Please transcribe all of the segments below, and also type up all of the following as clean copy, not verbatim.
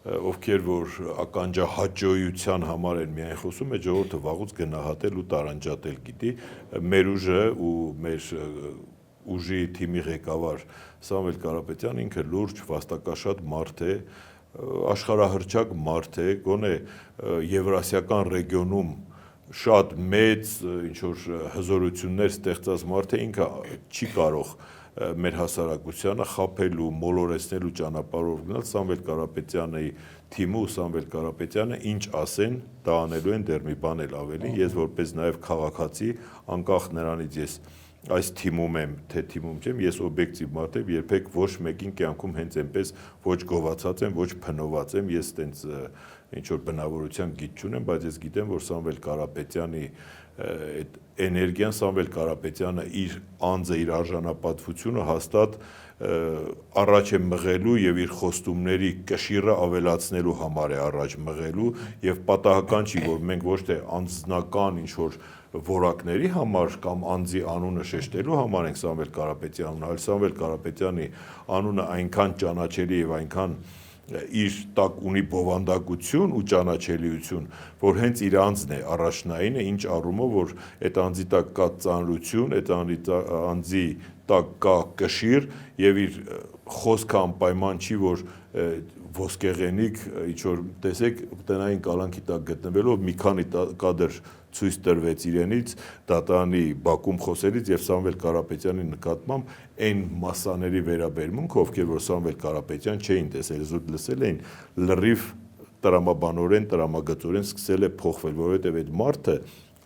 ովքեր որ ականջահաճոյության համար են միայն խոսում, այդ ժողովուրդը վաղուց գնահատել ու տարանջատել գիտի, մեր ուժը ու մեր ուժի թիմի ղեկավար Սամվել Կարապետյանը ինքը լուրջ վաստակաշատ մարդ է, աշխարհահռչակ մարդ է, գոնե եվրասիական ռեգիոնում շատ մեծ ինչ-որ հզորություններ ստեղծած մարդ է, ինքը չի կարող մեր հասարակությանը խաբելու, մոլորեցնելու ճանապարհով գնալ Սամվել Կարապետյանի թիմը ու Սամվել Կարապետյանը ինչ ասեն, դա անելու են դեռ մի բան էլ ավելի, ես որպես նաև քաղաքացի, անկախ նրանից ես այս թիմում եմ, թե թիմում չեմ, ես օբյեկտիվ մարդ եմ, երբեք ոչ մեկին կյանքում հենց այնպես ոչ գովացած եմ, ոչ փնոված եմ, ես տենց ինչ որ բնավորության գիծ չունեմ, բայց ես գիտեմ, որ Սամվել Կարապետյանի այդ էներգիան, Սամվել Կարապետյանը իր անձը, իր արժանապատվությունը հաստատ առաջ է մղելու եւ իր խոստումների կշիռը ավելացնելու համար է առաջ մղելու եւ պատահական չի, որ մենք ոչ թե անձնական ինչ որ որակների համար կամ անձի անունը շեշտելու համար ենք Սամվել Կարապետյանն, այլ Սամվել Կարապետյանի անունը այնքան ճանաչելի եւ այնքան իր տակ ունի բովանդակություն ու ճանաչելիություն, որ հենց իր անձն է առաջնայինը, ինչ առումով, որ այդ անձի տակ կա ծանրություն, այդ անձի տակ կա կշիռ եւ իր խոսքը անպայման չի, որ ոսկեղենիկ ինչ-որ տեսեք տնային կալանքի տակ գտնվելով մի քանի կադր ցույց տրվեց իրենից դատարանի բակում խոսելից եւ Սամվել Կարապետյանի նկատմամբ այն մասաների վերաբերմունքը, ովքեր որ Սամվել Կարապետյան չէին տեսել, զուտ լսել էին, լրիվ տրամաբանորեն, տրամագծորեն սկսել է փոխվել, որովհետեւ այդ մարդը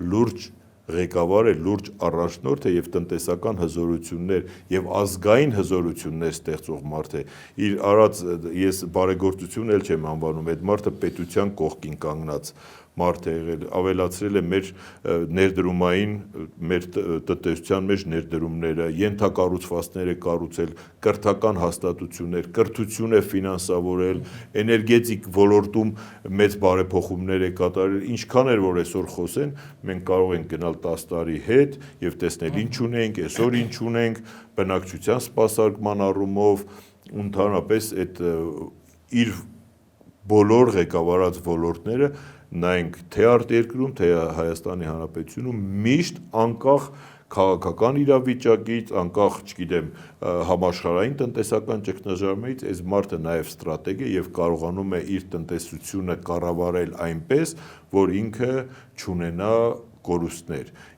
լուրջ ղեկավար է, լուրջ առաջնորդ է եւ տնտեսական հզորություններ եւ ազգային հզորություններ ստեղծող մարդ է։ Իր արած ես բարեգործություն էլ չեմ անվանում, այդ մարդը պետության կողքին կանգնած մարդ է եղել, ավելացրել է մեր ներդրումային, մեր տնտեսության մեջ ներդրումները, ենթակառուցվածքներ է կառուցել, կրթական հաստատություններ, կրթություն է ֆինանսավորել, էներգետիկ ոլորտում մեծ բարեփոխումներ է կատարել, ինչքան էր որ այսօր խոսեն, մենք կարող ենք գնալ 10 տարի հետ եւ տեսնել ինչ ունենք, այսօր ինչ ունենք, բնակչության սպասարկման առումով, ընդհանրապես այդ իր բոլոր ղեկավարած ոլորտները նայենք թե արտերկրում, թե Հայաստանի Հանրապետությունում միշտ անկախ քաղաքական իրավիճակից, անկախ, չգիտեմ, համաշխարհային տնտեսական ճգնաժամից, այս մարդը նաև ստրատեգ է եւ կարողանում է իր տնտեսությունը կառավարել այնպես, որ ինքը չունենա կորուստներ։